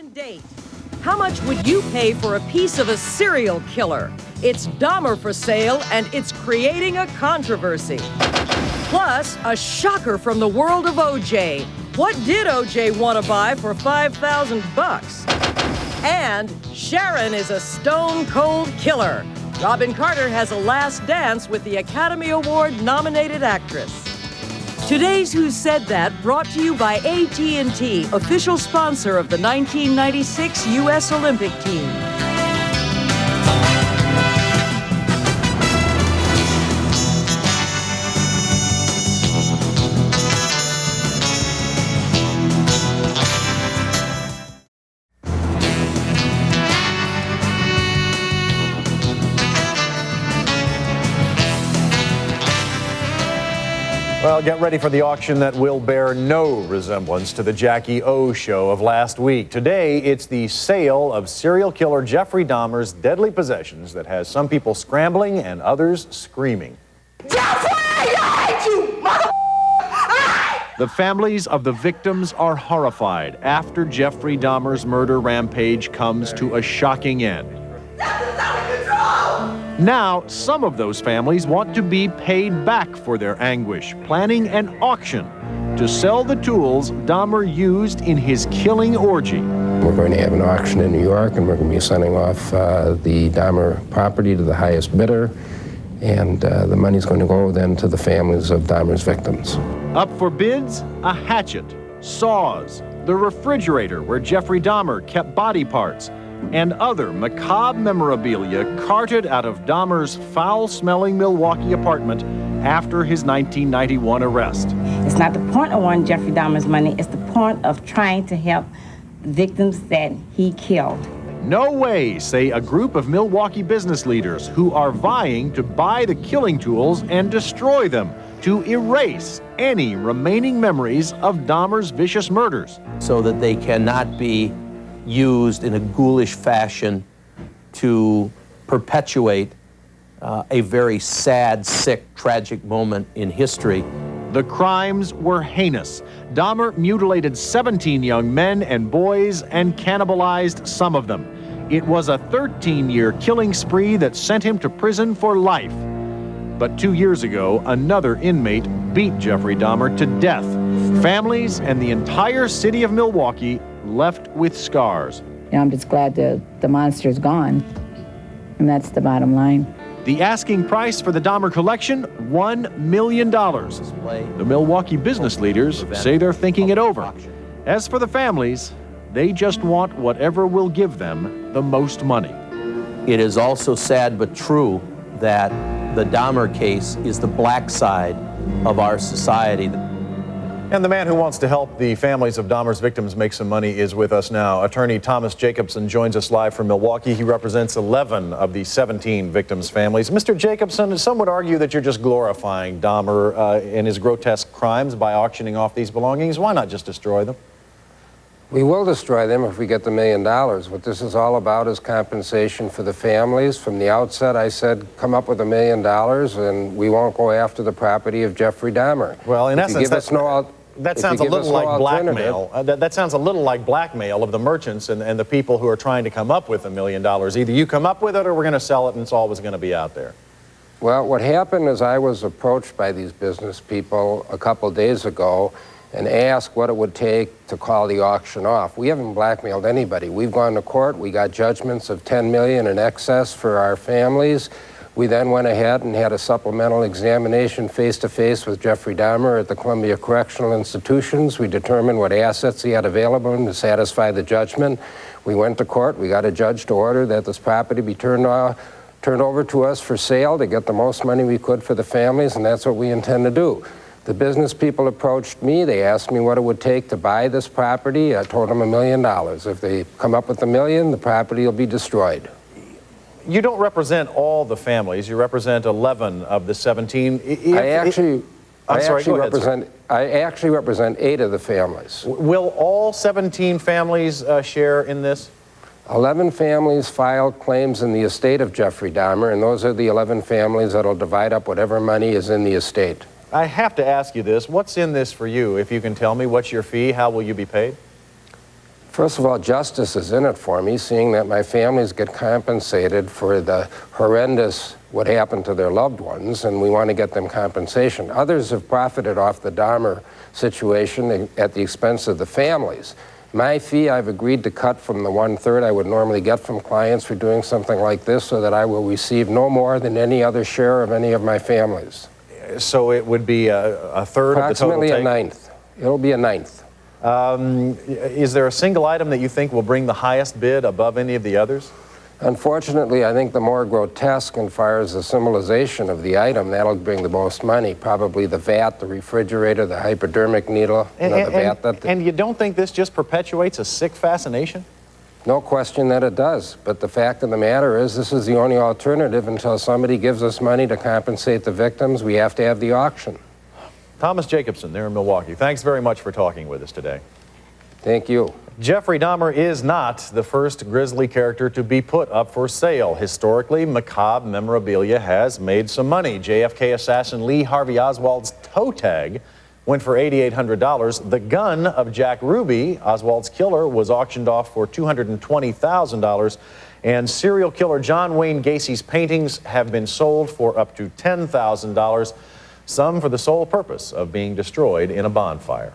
and date. How much would you pay for a piece of a serial killer? It's Dahmer for sale, and it's creating a controversy. Plus, a shocker from the world of OJ. What did OJ want to buy for $5,000? And Sharon is a stone-cold killer. Robin Carter has a last dance with the Academy Award-nominated actress. Today's Who Said That brought to you by AT&T, official sponsor of the 1996 U.S. Olympic team. Well, get ready for the auction that will bear no resemblance to the Jackie O show of last week. Today, it's the sale of serial killer Jeffrey Dahmer's deadly possessions that has some people scrambling and others screaming. Jeffrey, I hate you, mother. The families of the victims are horrified after Jeffrey Dahmer's murder rampage comes to a shocking end. Now, some of those families want to be paid back for their anguish, planning an auction to sell the tools Dahmer used in his killing orgy. We're going to have an auction in New York, and we're going to be sending off the Dahmer property to the highest bidder, and the money's going to go then to the families of Dahmer's victims. Up for bids, a hatchet, saws, the refrigerator where Jeffrey Dahmer kept body parts, and other macabre memorabilia carted out of Dahmer's foul-smelling Milwaukee apartment after his 1991 arrest. It's not the point of wanting Jeffrey Dahmer's money, it's the point of trying to help the victims that he killed. No way, say a group of Milwaukee business leaders who are vying to buy the killing tools and destroy them to erase any remaining memories of Dahmer's vicious murders. So that they cannot be used in a ghoulish fashion to perpetuate a very sad, sick, tragic moment in history. The crimes were heinous. Dahmer mutilated 17 young men and boys and cannibalized some of them. It was a 13-year killing spree that sent him to prison for life. But 2 years ago, another inmate beat Jeffrey Dahmer to death. Families and the entire city of Milwaukee left with scars. I'm just glad the monster's gone, and that's the bottom line. The asking price for the Dahmer collection, $1 million. The Milwaukee business leaders say they're thinking it over. As for the families, they just want whatever will give them the most money. It is also sad but true that the Dahmer case is the black side of our society. And the man who wants to help the families of Dahmer's victims make some money is with us now. Attorney Thomas Jacobson joins us live from Milwaukee. He represents 11 of the 17 victims' families. Mr. Jacobson, some would argue that you're just glorifying Dahmer and his grotesque crimes by auctioning off these belongings. Why not just destroy them? We will destroy them if we get the $1 million. What this is all about is compensation for the families. From the outset, I said, come up with $1 million, and we won't go after the property of Jeffrey Dahmer. Well, in essence, that sounds a little like blackmail. That sounds a little like blackmail of the merchants and the people who are trying to come up with $1 million. Either you come up with it or we're going to sell it and it's always going to be out there. Well, what happened is I was approached by these business people a couple days ago and asked what it would take to call the auction off. We haven't blackmailed anybody. We've gone to court. We got judgments of $10 million in excess for our families. We then went ahead and had a supplemental examination face-to-face with Jeffrey Dahmer at the Columbia Correctional Institutions. We determined what assets he had available to satisfy the judgment. We went to court. We got a judge to order that this property be turned over to us for sale to get the most money we could for the families, and that's what we intend to do. The business people approached me. They asked me what it would take to buy this property. I told them $1 million. If they come up with $1 million, the property will be destroyed. You don't represent all the families. You represent 11 of the 17. I actually represent 8 of the families. Will all 17 families share in this? 11 families filed claims in the estate of Jeffrey Dahmer, and those are the 11 families that will divide up whatever money is in the estate. I have to ask you this. What's in this for you? If you can tell me, what's your fee? How will you be paid? First of all, justice is in it for me, seeing that my families get compensated for the horrendous what happened to their loved ones, and we want to get them compensation. Others have profited off the Dahmer situation at the expense of the families. My fee, I've agreed to cut from the 1/3 I would normally get from clients for doing something like this, so that I will receive no more than any other share of any of my families. So it would be a third of the total Approximately take? a ninth. It'll be a ninth. Is there a single item that you think will bring the highest bid above any of the others? Unfortunately, I think the more grotesque and far as the symbolization of the item, that'll bring the most money. Probably the vat, the refrigerator, the hypodermic needle, And you don't think this just perpetuates a sick fascination? No question that it does. But the fact of the matter is, this is the only alternative until somebody gives us money to compensate the victims. We have to have the auction. Thomas Jacobson there in Milwaukee, thanks very much for talking with us today. Thank you. Jeffrey Dahmer is not the first grisly character to be put up for sale. Historically, macabre memorabilia has made some money. JFK assassin Lee Harvey Oswald's toe tag went for $8,800. The gun of Jack Ruby, Oswald's killer, was auctioned off for $220,000. And serial killer John Wayne Gacy's paintings have been sold for up to $10,000, some for the sole purpose of being destroyed in a bonfire.